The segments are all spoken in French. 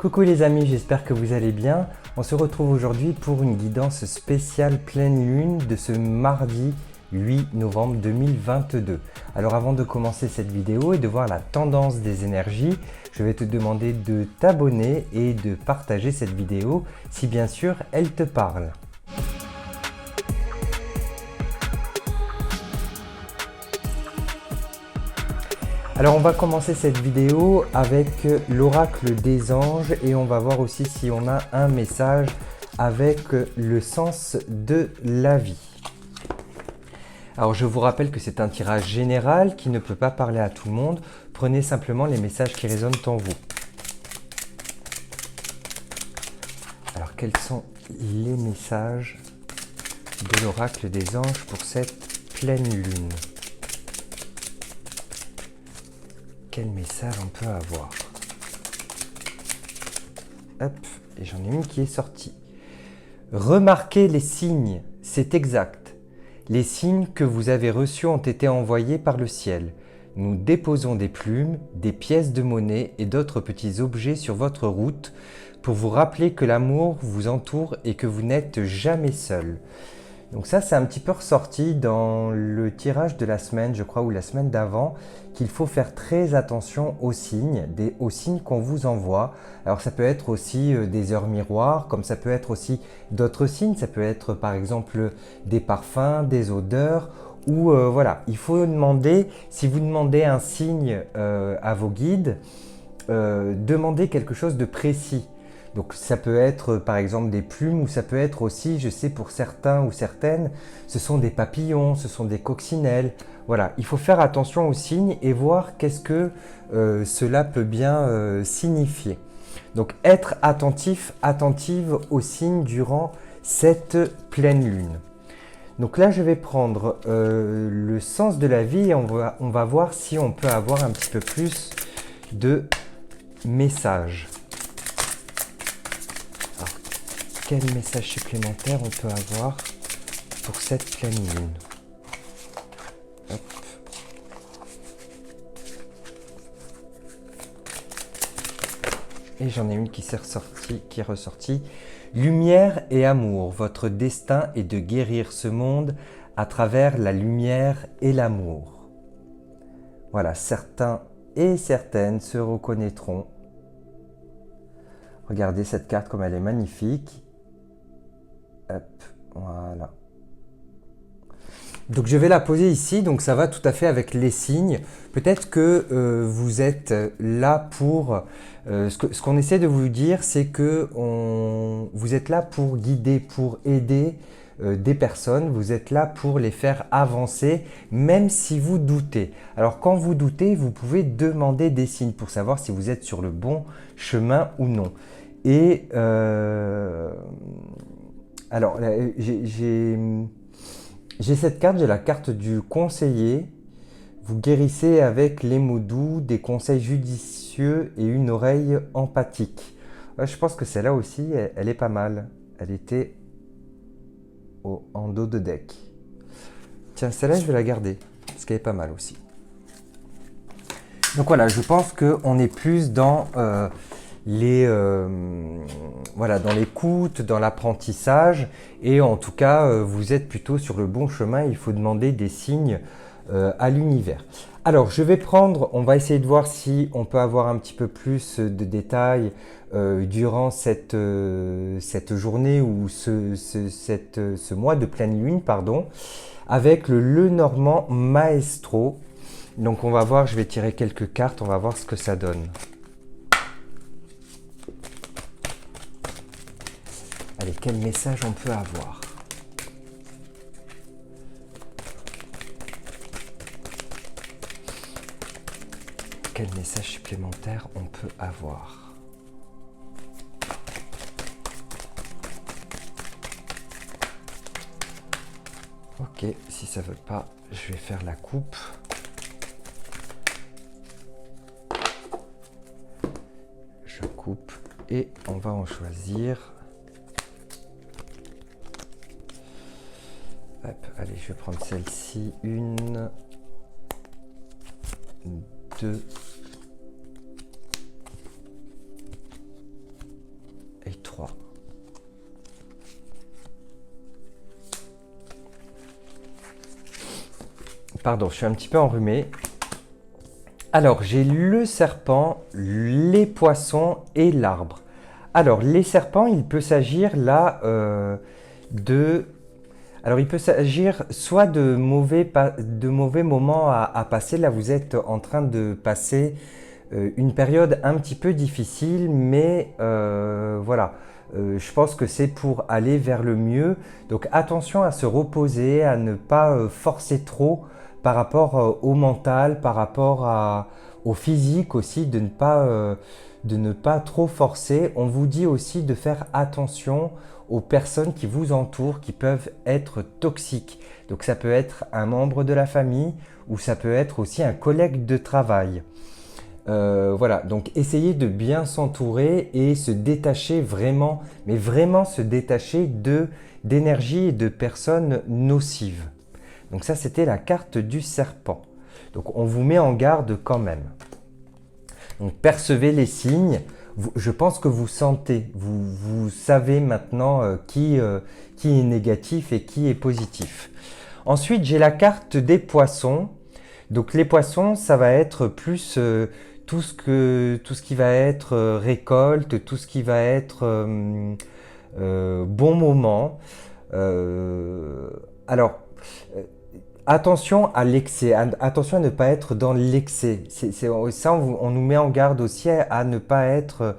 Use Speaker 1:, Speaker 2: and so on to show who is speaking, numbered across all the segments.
Speaker 1: Coucou les amis, j'espère que vous allez bien. On se retrouve aujourd'hui pour une guidance spéciale pleine lune de ce mardi 8 novembre 2022. Alors avant de commencer cette vidéo et de voir la tendance des énergies, je vais te demander de t'abonner et de partager cette vidéo si bien sûr elle te parle. Alors on va commencer cette vidéo avec l'oracle des anges et on va voir aussi si on a un message avec le sens de la vie. Alors je vous rappelle que c'est un tirage général qui ne peut pas parler à tout le monde. Prenez simplement les messages qui résonnent en vous. Alors quels sont les messages de l'oracle des anges pour cette pleine lune ? Quel message on peut avoir? Hop, et j'en ai une qui est sortie. Remarquez les signes, c'est exact. Les signes que vous avez reçus ont été envoyés par le ciel. Nous déposons des plumes, des pièces de monnaie et d'autres petits objets sur votre route pour vous rappeler que l'amour vous entoure et que vous n'êtes jamais seul. Donc ça, c'est un petit peu ressorti dans le tirage de la semaine, je crois, ou la semaine d'avant, qu'il faut faire très attention aux signes qu'on vous envoie. Alors ça peut être aussi des heures miroirs, comme ça peut être aussi d'autres signes. Ça peut être par exemple des parfums, des odeurs, ou voilà. Il faut demander, si vous demandez un signe à vos guides, demandez quelque chose de précis. Donc ça peut être par exemple des plumes ou ça peut être aussi, je sais pour certains ou certaines, ce sont des papillons, ce sont des coccinelles. Voilà, il faut faire attention aux signes et voir qu'est-ce que cela peut bien signifier. Donc être attentif, attentive aux signes durant cette pleine lune. Donc là je vais prendre le sens de la vie et on va voir si on peut avoir un petit peu plus de messages. Quel message supplémentaire on peut avoir pour cette pleine lune? Hop. Et j'en ai une qui est ressortie. Lumière et amour, votre destin est de guérir ce monde à travers la lumière et l'amour. Voilà, certains et certaines se reconnaîtront. Regardez cette carte comme elle est magnifique. Hop, voilà. Donc je vais la poser ici, donc ça va tout à fait avec les signes. Peut-être que vous êtes là pour... ce qu'on essaie de vous dire, c'est que vous êtes là pour guider, pour aider des personnes. Vous êtes là pour les faire avancer, même si vous doutez. Alors quand vous doutez, vous pouvez demander des signes pour savoir si vous êtes sur le bon chemin ou non. Et... alors, j'ai cette carte, j'ai la carte du conseiller. Vous guérissez avec les mots doux, des conseils judicieux et une oreille empathique. Je pense que celle-là aussi, elle est pas mal. Elle était en dos de deck. Tiens, celle-là, je vais la garder, parce qu'elle est pas mal aussi. Donc voilà, je pense qu'on est plus dans... voilà, dans l'écoute, dans l'apprentissage et en tout cas vous êtes plutôt sur le bon chemin. Il faut demander des signes à l'univers. Alors je vais prendre, on va essayer de voir si on peut avoir un petit peu plus de détails durant cette journée ou ce mois de pleine lune, pardon, avec le Lenormand Maestro. Donc on va voir, je vais tirer quelques cartes, on va voir ce que ça donne. Allez, quel message on peut avoir? Quel message supplémentaire on peut avoir? Ok, si ça veut pas, je vais faire la coupe. Je coupe et on va en choisir. Hop, allez, je vais prendre celle-ci. 1, 2, et 3. Pardon, je suis un petit peu enrhumé. Alors, j'ai le serpent, les poissons et l'arbre. Alors, les serpents, il peut s'agir là de... Alors, il peut s'agir soit de mauvais moments à passer. Là, vous êtes en train de passer une période un petit peu difficile, mais voilà. Je pense que c'est pour aller vers le mieux. Donc, attention à se reposer, à ne pas forcer trop par rapport au mental, par rapport au physique aussi, de ne pas trop forcer. On vous dit aussi de faire attention aux personnes qui vous entourent, qui peuvent être toxiques. Donc ça peut être un membre de la famille ou ça peut être aussi un collègue de travail. Voilà, donc essayez de bien s'entourer et se détacher vraiment, mais vraiment se détacher d'énergie et de personnes nocives. Donc ça, c'était la carte du serpent. Donc on vous met en garde quand même. Donc percevez les signes. Je pense que vous sentez, vous savez maintenant qui est négatif et qui est positif. Ensuite, j'ai la carte des poissons. Donc les poissons, ça va être plus tout ce qui va être récolte, tout ce qui va être bon moment. Alors, attention à l'excès, attention à ne pas être dans l'excès. Ça, on nous met en garde aussi à ne pas être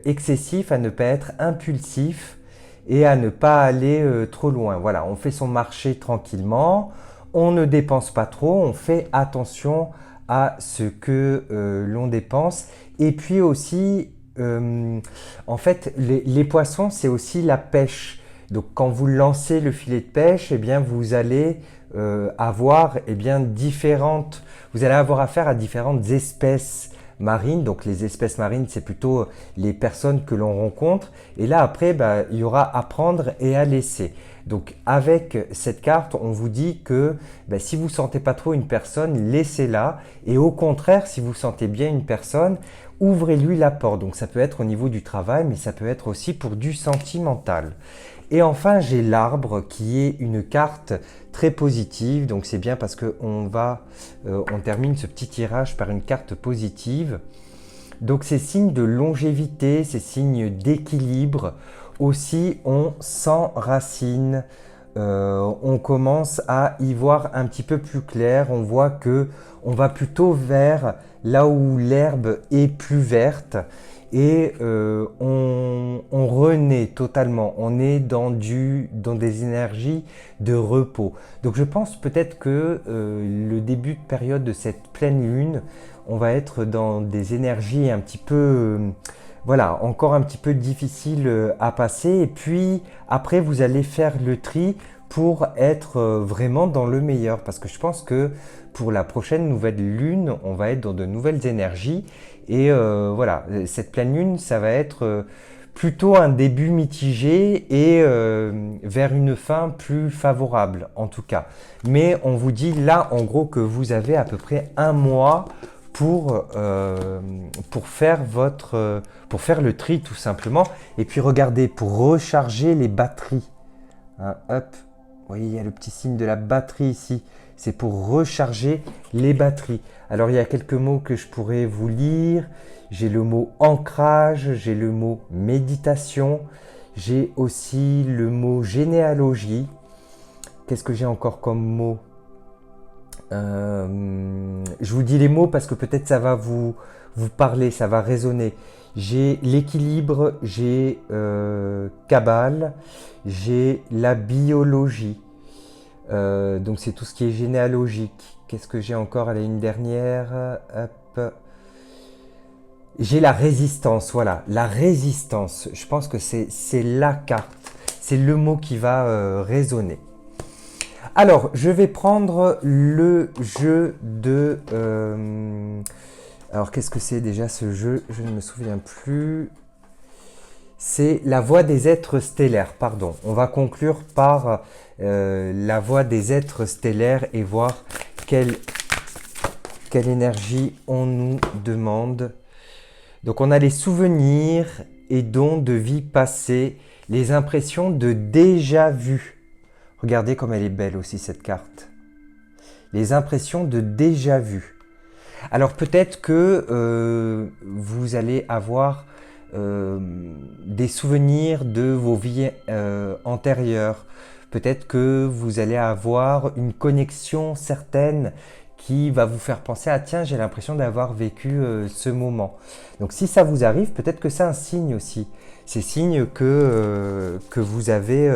Speaker 1: excessif, à ne pas être impulsif et à ne pas aller trop loin. Voilà, on fait son marché tranquillement, on ne dépense pas trop, on fait attention à ce que l'on dépense. Et puis aussi, en fait, les poissons, c'est aussi la pêche. Donc quand vous lancez le filet de pêche, eh bien, vous allez avoir vous allez avoir affaire à différentes espèces marines. Donc les espèces marines, c'est plutôt les personnes que l'on rencontre. Et là après, il y aura à prendre et à laisser. Donc avec cette carte, on vous dit que si vous ne sentez pas trop une personne, laissez-la. Et au contraire, si vous sentez bien une personne, ouvrez-lui la porte. Donc ça peut être au niveau du travail, mais ça peut être aussi pour du sentimental. Et enfin, j'ai l'arbre qui est une carte très positive. Donc c'est bien parce qu'on on termine ce petit tirage par une carte positive. Donc c'est signe de longévité, c'est signe d'équilibre. Aussi, on s'enracine. On commence à y voir un petit peu plus clair. On voit que on va plutôt vers là où l'herbe est plus verte. Et on renaît totalement, on est dans des énergies de repos. Donc je pense peut-être que le début de période de cette pleine lune, on va être dans des énergies un petit peu, voilà, encore un petit peu difficiles à passer. Et puis après, vous allez faire le tri pour être vraiment dans le meilleur. Parce que je pense que pour la prochaine nouvelle lune, on va être dans de nouvelles énergies. Et voilà, cette pleine lune, ça va être plutôt un début mitigé et vers une fin plus favorable en tout cas. Mais on vous dit là en gros que vous avez à peu près un mois pour faire le tri tout simplement. Et puis regardez, pour recharger les batteries. Hein, hop, vous voyez, il y a le petit signe de la batterie ici. C'est pour recharger les batteries. Alors, il y a quelques mots que je pourrais vous lire. J'ai le mot ancrage, j'ai le mot méditation, j'ai aussi le mot généalogie. Qu'est-ce que j'ai encore comme mot? Je vous dis les mots parce que peut-être ça va vous parler, ça va résonner. J'ai l'équilibre, j'ai Kabbale, j'ai la biologie. Donc c'est tout ce qui est généalogique. Qu'est-ce que j'ai encore à la ligne dernière? Hop. J'ai la résistance, voilà, la résistance. Je pense que c'est la carte, c'est le mot qui va résonner. Alors, je vais prendre le jeu de... alors, qu'est-ce que c'est déjà ce jeu? Je ne me souviens plus. C'est la voix des êtres stellaires, pardon. On va conclure par la voix des êtres stellaires et voir quelle énergie on nous demande. Donc on a les souvenirs et dons de vie passée, les impressions de déjà-vu. Regardez comme elle est belle aussi cette carte. Les impressions de déjà-vu. Alors peut-être que vous allez avoir des souvenirs de vos vies antérieures. Peut-être que vous allez avoir une connexion certaine qui va vous faire penser « Ah tiens, j'ai l'impression d'avoir vécu ce moment ». Donc si ça vous arrive, peut-être que c'est un signe aussi. C'est signe que vous avez…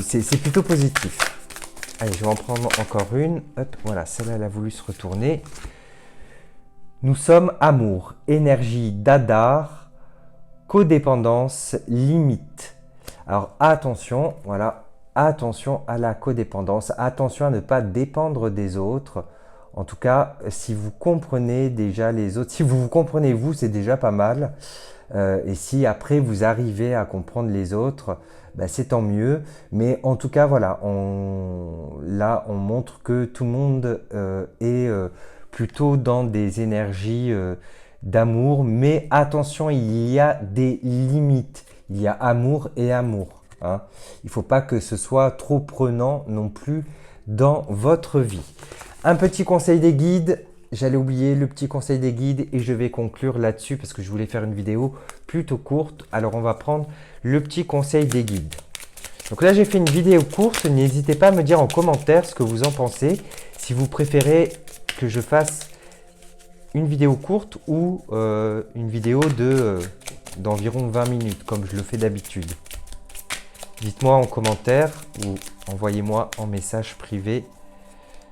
Speaker 1: c'est plutôt positif. Allez, je vais en prendre encore une. Hop, voilà, celle-là, elle a voulu se retourner. Nous sommes amour, énergie d'Adar, codépendance, limite. Alors attention, voilà, attention à la codépendance, attention à ne pas dépendre des autres. En tout cas, si vous comprenez déjà les autres, si vous vous comprenez vous, c'est déjà pas mal. Et si après vous arrivez à comprendre les autres, ben, c'est tant mieux. Mais en tout cas, voilà, là on montre que tout le monde est plutôt dans des énergies d'amour. Mais attention, il y a des limites. Il y a amour et amour. Hein. Il ne faut pas que ce soit trop prenant non plus dans votre vie. Un petit conseil des guides. J'allais oublier le petit conseil des guides et je vais conclure là-dessus parce que je voulais faire une vidéo plutôt courte. Alors on va prendre le petit conseil des guides. Donc là j'ai fait une vidéo courte. N'hésitez pas à me dire en commentaire ce que vous en pensez. Si vous préférez que je fasse une vidéo courte ou une vidéo d'environ 20 minutes comme je le fais d'habitude. Dites-moi en commentaire ou envoyez-moi en message privé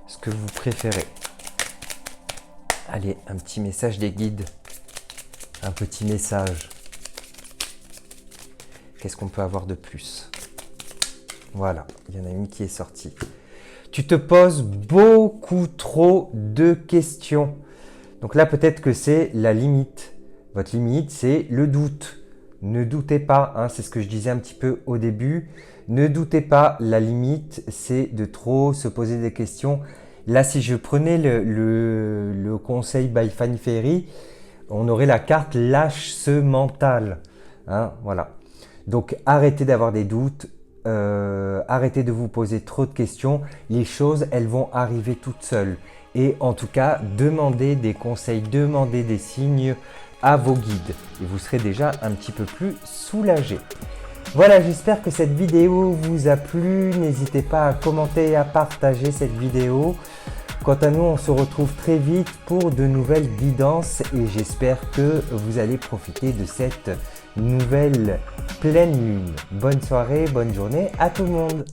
Speaker 1: ce que vous préférez. Allez, un petit message des guides. Un petit message. Qu'est-ce qu'on peut avoir de plus? Voilà, il y en a une qui est sortie. Tu te poses beaucoup trop de questions. Donc là, peut-être que c'est la limite. Votre limite, c'est le doute. Ne doutez pas, hein, c'est ce que je disais un petit peu au début. Ne doutez pas, la limite, c'est de trop se poser des questions. Là, si je prenais le conseil by Fanny Ferry, on aurait la carte « Lâche ce mental hein, ». Voilà. Donc, arrêtez d'avoir des doutes, arrêtez de vous poser trop de questions. Les choses, elles vont arriver toutes seules. Et en tout cas, demandez des conseils, demandez des signes à vos guides. Et vous serez déjà un petit peu plus soulagé. Voilà, j'espère que cette vidéo vous a plu. N'hésitez pas à commenter et à partager cette vidéo. Quant à nous, on se retrouve très vite pour de nouvelles guidances et j'espère que vous allez profiter de cette nouvelle pleine lune. Bonne soirée, bonne journée à tout le monde.